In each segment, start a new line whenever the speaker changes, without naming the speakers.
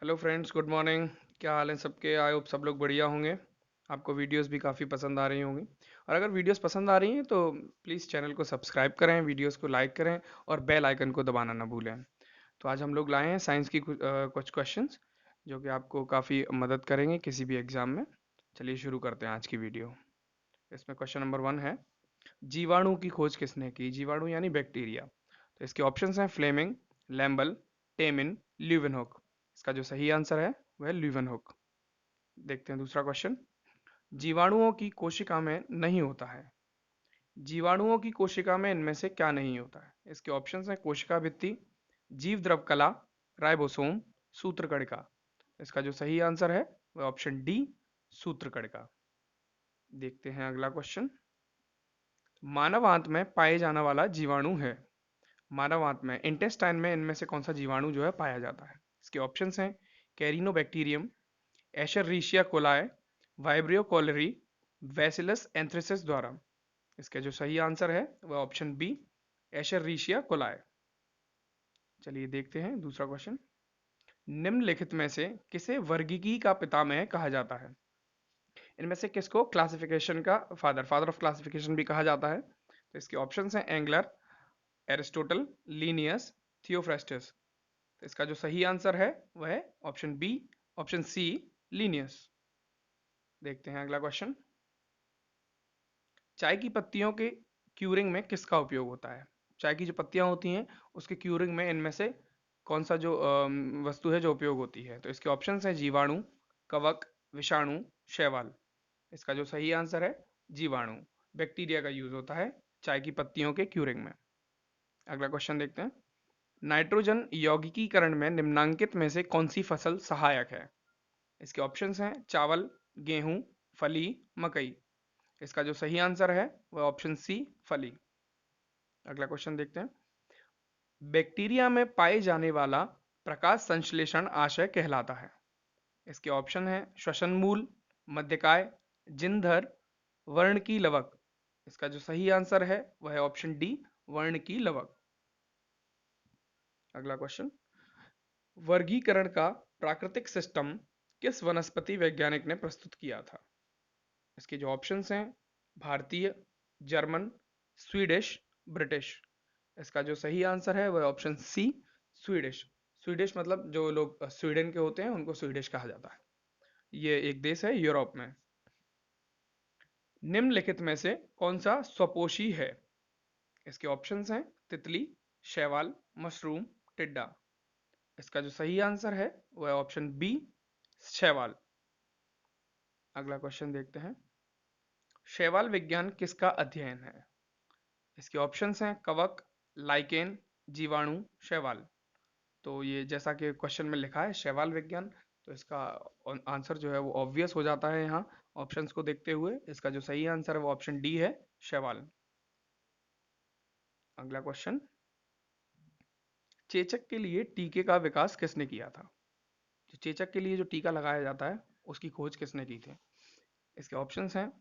Hello friends, good morning. क्या हाल है सबके? आई होप सब लोग बढ़िया होंगे। आपको वीडियोस भी काफ़ी पसंद आ रही होंगी। और अगर वीडियोस पसंद आ रही हैं तो प्लीज़ चैनल को सब्सक्राइब करें, वीडियोस को लाइक करें और बेल आइकन को दबाना ना भूलें। तो आज हम लोग लाए हैं साइंस की कुछ क्वेश्चंस जो कि आपको काफ़ी मदद करेंगे किसी भी एग्ज़ाम में। चलिए शुरू करते हैं आज की वीडियो। इसमें क्वेश्चन नंबर 1 है, जीवाणु की खोज किसने की? जीवाणु यानी बैक्टीरिया। तो इसके ऑप्शंस हैं फ्लेमिंग, लैम्बल, टेमिन, ल्यूवेनहुक। इसका जो सही आंसर है वह ल्यूवेनहुक। देखते हैं दूसरा क्वेश्चन। जीवाणुओं की कोशिका में नहीं होता है। जीवाणुओं की कोशिका में इनमें से क्या नहीं होता है? इसके ऑप्शंस हैं कोशिका भित्ति, जीव द्रव कला, राइबोसोम, सूत्रकणिका। इसका जो सही आंसर है वह ऑप्शन डी, सूत्रकणिका। देखते हैं अगला क्वेश्चन। मानव आंत में पाए जाने वाला जीवाणु है। मानव आंत में इंटेस्टाइन में इनमें से कौन सा जीवाणु जो है पाया जाता है? इसके ऑप्शंस हैं Corynebacterium, Escherichia coli, Vibrio cholerae, Bacillus anthracis द्वारा। इसका जो सही आंसर है वह ऑप्शन बी, एशेरिशिया कोलाई। चलिए देखते हैं दूसरा क्वेश्चन। निम्नलिखित में से किसे वर्गीकी का पितामह कहा जाता है? इनमें से किसको क्लासिफिकेशन का फादर ऑफ क्लासिफिकेशन भी कहा जाता है? तो इसके ऑप्शंस हैं एंगलर, एरिस्टोटल, लीनियस, थियोफ्रेस्टस। तो इसका जो सही आंसर है वह है option B, option C, Linnaeus. देखते हैं अगला क्वेश्चन। चाय की पत्तियों के क्यूरिंग में किसका उपयोग होता है? चाय की जो पत्तियां होती हैं उसके क्यूरिंग में इनमें से कौन सा जो वस्तु है जो उपयोग होती है? तो इसके ऑप्शंस हैं जीवाणु, कवक, विषाणु, शैवाल। इसका जो सही आंसर है जीवाणु। बैक्टीरिया का यूज होता है चाय की पत्तियों के क्यूरिंग में। अगला क्वेश्चन देखते हैं। नाइट्रोजन यौगिकीकरण में निम्नांकित में से कौन सी फसल सहायक है? इसके ऑप्शंस हैं चावल, गेहूं, फली, मकई। इसका जो सही आंसर है वह ऑप्शन सी, फली। अगला क्वेश्चन देखते हैं। बैक्टीरिया में पाए जाने वाला प्रकाश संश्लेषण आशय कहलाता है। इसके ऑप्शन हैं श्वसन मूल, मध्यकाय, जिनधर, वर्ण की लवक। इसका जो सही आंसर है वह है ऑप्शन डी, वर्ण की लवक। अगला क्वेश्चन। वर्गीकरण का प्राकृतिक सिस्टम किस वनस्पति वैज्ञानिक ने प्रस्तुत किया था? इसके जो ऑप्शंस हैं भारतीय, जर्मन, स्वीडिश, ब्रिटिश। इसका जो सही आंसर है वह ऑप्शन सी, स्वीडिश। स्वीडिश मतलब जो लोग स्वीडन के होते हैं उनको स्वीडिश कहा जाता है। ये एक देश है यूरोप में। निम्नलिखित में से कौन सा स्वपोषी है? इसके ऑप्शंस हैं तितली, शैवाल, मशरूम, टिड्डा। इसका जो सही आंसर है वह ऑप्शन बी, शैवाल। अगला क्वेश्चन देखते हैं। शैवाल विज्ञान किसका अध्ययन है? इसके ऑप्शंस हैं कवक, लाइकेन, जीवाणु, शैवाल। तो ये जैसा कि क्वेश्चन में लिखा है शैवाल विज्ञान, तो इसका आंसर जो है वो ऑब्वियस हो जाता है यहाँ ऑप्शंस को देखते हुए। इसका जो सही आंसर है वो ऑप्शन डी है, शैवाल। अगला क्वेश्चन। चेचक के लिए टीके का विकास किसने किया था? जो चेचक के लिए जो टीका लगाया जाता है उसकी खोज किसने की थी? इसके ऑप्शंस हैं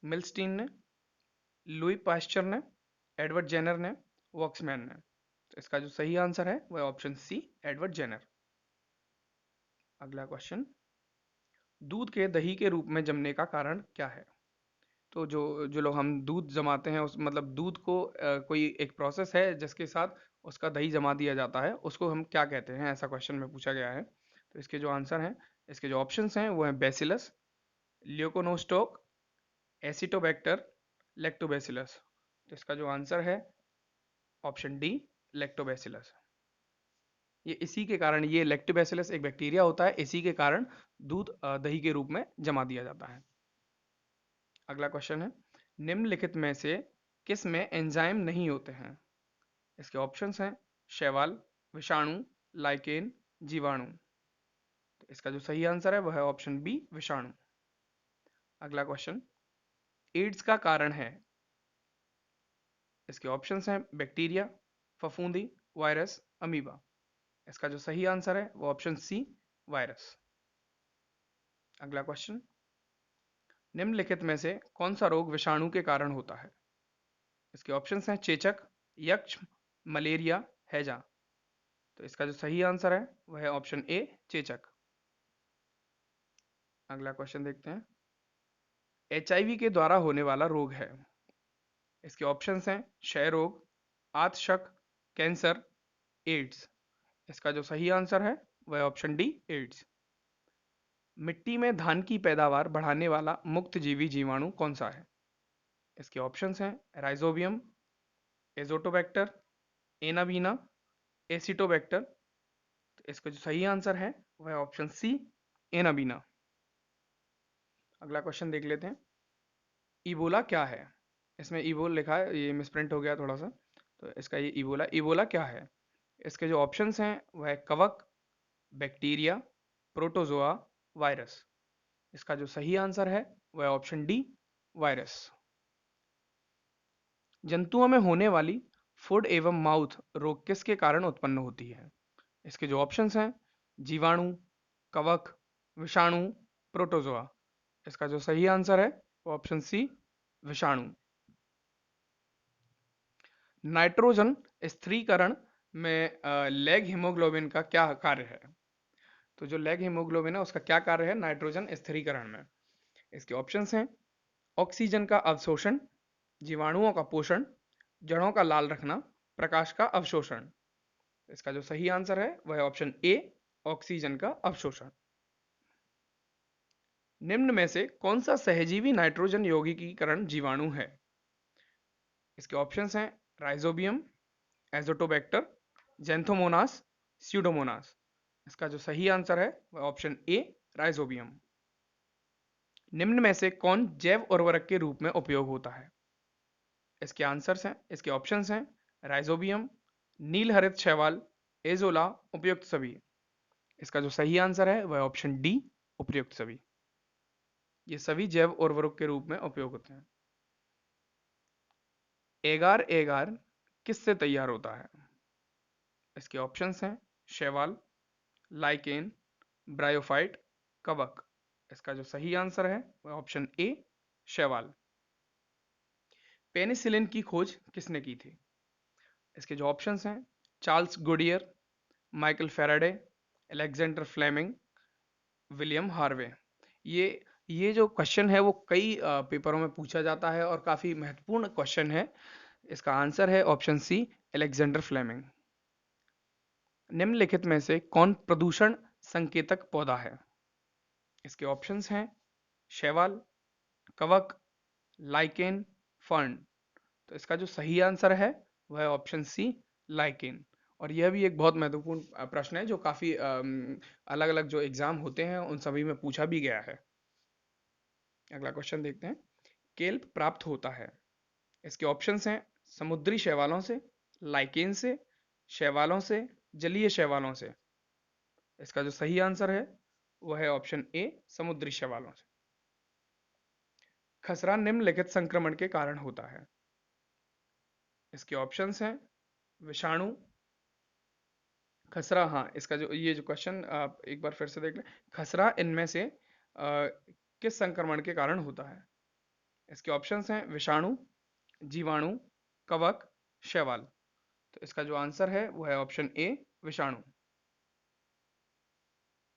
मिल्स्टीन ने, लुई पास्चर ने, एडवर्ड जेनर ने, वॉक्समैन ने। तो इसका जो सही आंसर है वह ऑप्शन सी, एडवर्ड जेनर। अगला क्वेश्चन। दूध के दही के रूप में जमने का कारण क्या है? तो जो जो लोग हम दूध जमाते हैं उस मतलब दूध को कोई एक प्रोसेस है जिसके साथ उसका दही जमा दिया जाता है, उसको हम क्या कहते हैं? ऐसा क्वेश्चन में पूछा गया है। तो इसके जो आंसर हैं, इसके जो ऑप्शंस हैं वो हैं बेसिलस, ल्यूकोनोस्टोक, एसिटोबैक्टर, लैक्टोबैसिलस। तो इसका जो आंसर है ऑप्शन डी, लैक्टोबैसिलस। ये इसी के कारण, ये लैक्टोबैसिलस एक बैक्टीरिया होता है, इसी के कारण दूध दही के रूप में जमा दिया जाता है। अगला क्वेश्चन है। निम्नलिखित में से किस में एंजाइम नहीं होते हैं? इसके ऑप्शंस हैं शैवाल, विषाणु, लाइकेन, जीवाणु। तो इसका जो सही आंसर है वह है ऑप्शन बी, विषाणु। अगला क्वेश्चन। एड्स का कारण है? इसके ऑप्शंस हैं बैक्टीरिया, फफूंदी, वायरस, अमीबा। इसका जो सही आंसर है वो ऑप्शन सी, वायरस। अगला क्वेश्चन। निम्नलिखित में से कौन सा रोग विषाणु के कारण होता है? इसके ऑप्शंस हैं चेचक, यक्ष, मलेरिया, हैजा। तो इसका जो सही आंसर है वह है ऑप्शन ए, चेचक। अगला क्वेश्चन देखते हैं। एचआईवी के द्वारा होने वाला रोग है। इसके ऑप्शंस हैं क्षय रोग, आंतशक, कैंसर, एड्स। इसका जो सही आंसर है वह ऑप्शन डी, एड्स। मिट्टी में धान की पैदावार बढ़ाने वाला मुक्त जीवी जीवाणु कौन सा है? इसके ऑप्शंस हैं राइजोबियम, एजोटोबैक्टर, एनाबीना, एसिटोबैक्टर। तो इसका जो सही आंसर है वह ऑप्शन सी, एनाबीना। अगला क्वेश्चन देख लेते हैं। इबोला क्या है? इसमें इबोल लिखा है, ये मिसप्रिंट हो गया थोड़ा सा, तो इसका ये इबोला, इबोला क्या है? इसके जो ऑप्शंस हैं वह कवक, बैक्टीरिया, प्रोटोजोआ, वायरस। इसका जो सही आंसर है वह ऑप्शन डी, वायरस। जंतुओं में होने वाली फुट एवं माउथ रोग किसके कारण उत्पन्न होती है? इसके जो ऑप्शंस हैं जीवाणु, कवक, विषाणु, प्रोटोजोआ। इसका जो सही आंसर है वो ऑप्शन सी, विषाणु। नाइट्रोजन स्थिरीकरण में लैग हीमोग्लोबिन का क्या कार्य है? तो जो लैग हीमोग्लोबिन है उसका क्या कार्य है नाइट्रोजन स्थिरीकरण में? इसके ऑप्शंस हैं ऑक्सीजन का अवशोषण, जीवाणुओं का पोषण, जड़ों का लाल रखना, प्रकाश का अवशोषण। इसका जो सही आंसर है वह ऑप्शन ए, ऑक्सीजन का अवशोषण। निम्न में से कौन सा सहजीवी नाइट्रोजन यौगिकीकरण जीवाणु है? इसके ऑप्शंस हैं राइजोबियम, एजोटोबैक्टर, जेंथोमोनास, स्यूडोमोनास। इसका जो सही आंसर है वह ऑप्शन ए, राइजोबियम। निम्न में से कौन जैव उर्वरक के रूप में उपयोग होता है? इसके आंसर्स हैं, इसके ऑप्शंस हैं राइजोबियम, नील हरित शैवाल, एजोला, उपयुक्त सभी। इसका जो सही आंसर है वह ऑप्शन डी, उपयुक्त सभी। ये सभी जैव उर्वरक के रूप में उपयोग होते हैं। एगार एगार किससे तैयार होता है? इसके ऑप्शंस हैं शैवाल, लाइकेन, ब्रायोफाइट, कवक। इसका जो सही आंसर है वह ऑप्शन ए, शैवाल। पेनिसिलिन की खोज किसने की थी? इसके जो ऑप्शंस हैं Charles Goodyear, Michael Faraday, Alexander Fleming, William Harvey. ये ये जो क्वेश्चन है वो कई पेपरों में पूछा जाता है और काफ़ी महत्वपूर्ण क्वेश्चन है। इसका आंसर है ऑप्शन सी, अलेक्जेंडर फ्लेमिंग। निम्नलिखित में से कौन प्रदूषण संकेतक पौधा है? इसके ऑप्शंस हैं शैवाल, कवक, लाइकेन, फर्न। तो इसका जो सही आंसर है वह है ऑप्शन सी, लाइकेन। और यह भी एक बहुत महत्वपूर्ण प्रश्न है जो काफ़ी अलग अलग जो एग्जाम होते हैं उन सभी में पूछा भी गया है। अगला क्वेश्चन देखते हैं। केल्प प्राप्त होता है? इसके ऑप्शंस हैं समुद्री शैवालों से, लाइकेन से, शैवालों से, जलीय शैवालों से। इसका जो सही आंसर है वह है ऑप्शन ए, समुद्री शैवालों से। खसरा निम्नलिखित संक्रमण के कारण होता है? इसके ऑप्शंस हैं विषाणु, खसरा। हाँ, इसका जो ये जो क्वेश्चन आप एक बार फिर से देख लें। खसरा इनमें से किस संक्रमण के कारण होता है? इसके ऑप्शंस हैं विषाणु, जीवाणु, कवक, शैवाल। तो इसका जो आंसर है वो है ऑप्शन ए, विषाणु।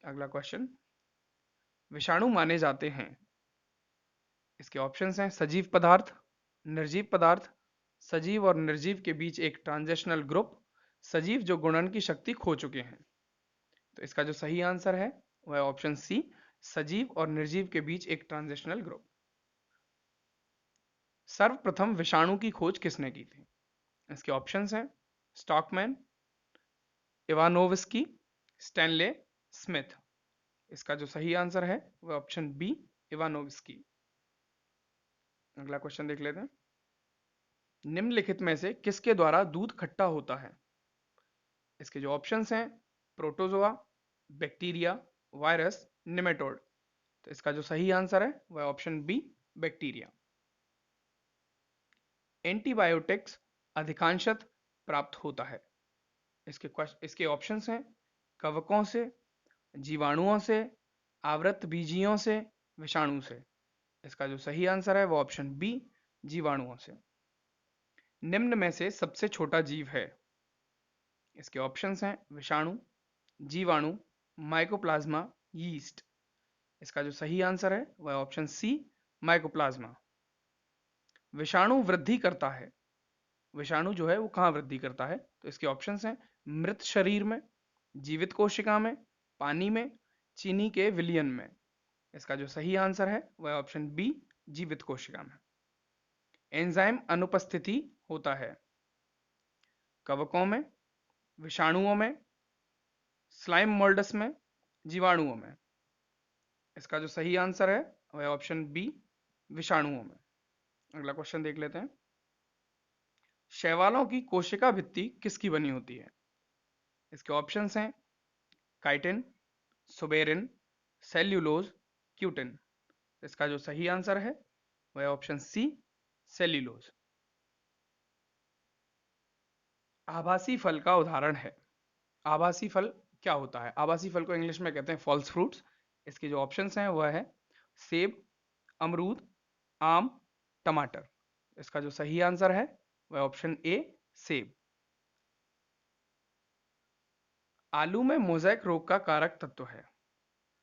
अगला क्वेश्चन, विषाणु माने जाते हैं? इसके ऑप्शंस हैं सजीव पदार्थ, निर्जीव पदार्थ, सजीव और निर्जीव के बीच एक ट्रांजिशनल ग्रुप, सजीव जो गुणन की शक्ति खो चुके हैं। तो इसका जो सही आंसर है वह है ऑप्शन सी, सजीव और निर्जीव के बीच एक ट्रांजिशनल ग्रुप। सर्वप्रथम विषाणु की खोज किसने की थी? इसके ऑप्शंस हैं स्टॉकमैन, इवानोव्स्की, स्टैनले, स्मिथ। इसका जो सही आंसर है वह ऑप्शन बी, इवानोव्स्की। अगला क्वेश्चन देख लेते हैं। निम्नलिखित में से किसके द्वारा दूध खट्टा होता है? इसके जो ऑप्शंस हैं प्रोटोजोआ, बैक्टीरिया, वायरस, निमेटोड। तो इसका जो सही आंसर है वह ऑप्शन बी, बैक्टीरिया। एंटीबायोटिक्स अधिकांशत प्राप्त होता है? इसके ऑप्शंस हैं कवकों से, जीवाणुओं से, आवृत बीजियों से, विषाणु से। इसका जो सही आंसर है वो ऑप्शन बी, जीवाणुओं से। निम्न में से सबसे छोटा जीव है? इसके ऑप्शंस हैं विषाणु, जीवाणु, माइकोप्लाज्मा, यीस्ट। इसका जो सही आंसर है वह ऑप्शन सी, माइकोप्लाज्मा। विषाणु वृद्धि करता है, विषाणु जो है वो कहाँ वृद्धि करता है? तो इसके ऑप्शंस हैं मृत शरीर में, जीवित कोशिका में, पानी में, चीनी के विलयन में। इसका जो सही आंसर है वह ऑप्शन बी, जीवित कोशिका में। एंजाइम अनुपस्थिति होता है कवकों में, विषाणुओं में, स्लाइम मोल्डस में, जीवाणुओं में। इसका जो सही आंसर है वह ऑप्शन बी, विषाणुओं में। अगला क्वेश्चन देख लेते हैं। शैवालों की कोशिका भित्ति किसकी बनी होती है? इसके ऑप्शंस हैं काइटिन, सुबेरिन, सेल्यूलोज, क्यूटिन। इसका जो सही आंसर है वह ऑप्शन सी, सेल्यूलोज। आभासी फल का उदाहरण है। आभासी फल क्या होता है? आभासी फल को इंग्लिश में कहते हैं फॉल्स फ्रूट्स। इसके जो ऑप्शंस हैं वह है सेब, अमरूद, आम, टमाटर। इसका जो सही आंसर है वह ऑप्शन ए, सेब। आलू में मोज़ेक रोग का कारक तत्व है।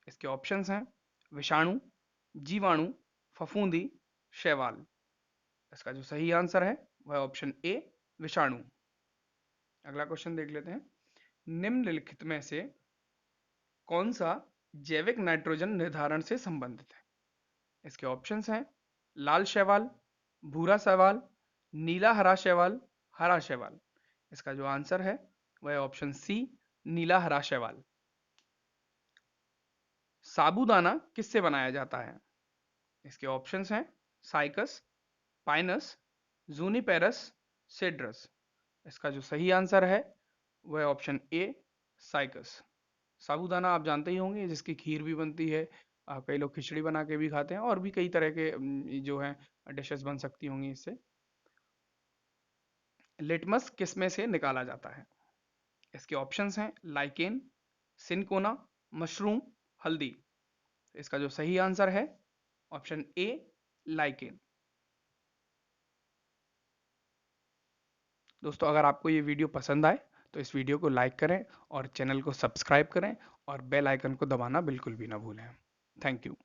इसके ऑप्शंस हैं विषाणु, जीवाणु, फफूंदी, शैवाल। इसका जो सही आंसर है वह ऑप्शन ए, विषाणु। अगला क्वेश्चन देख लेते हैं। निम्नलिखित में से कौन सा जैविक नाइट्रोजन निर्धारण से संबंधित है? इसके ऑप्शंस हैं लाल शैवाल, भूरा शैवाल, नीला हरा शैवाल, हरा शैवाल। इसका जो आंसर है वह ऑप्शन सी, नीला हरा शैवाल। साबूदाना किससे बनाया जाता है? इसके ऑप्शंस हैं साइकस, पाइनस, जूनिपेरस, सेड्रस। इसका जो सही आंसर है वह ऑप्शन ए, साइकस। साबूदाना आप जानते ही होंगे, जिसकी खीर भी बनती है, कई लोग खिचड़ी बना के भी खाते हैं, और भी कई तरह के जो हैं डिशेस बन सकती होंगी इससे। लिटमस किस में से निकाला जाता है? इसके ऑप्शंस हैं लाइकेन, सिनकोना, मशरूम, हल्दी। इसका जो सही आंसर है ऑप्शन ए, लाइकेन। दोस्तों, अगर आपको ये वीडियो पसंद आए तो इस वीडियो को लाइक करें और चैनल को सब्सक्राइब करें और बेल आइकन को दबाना बिल्कुल भी ना भूलें। Thank you.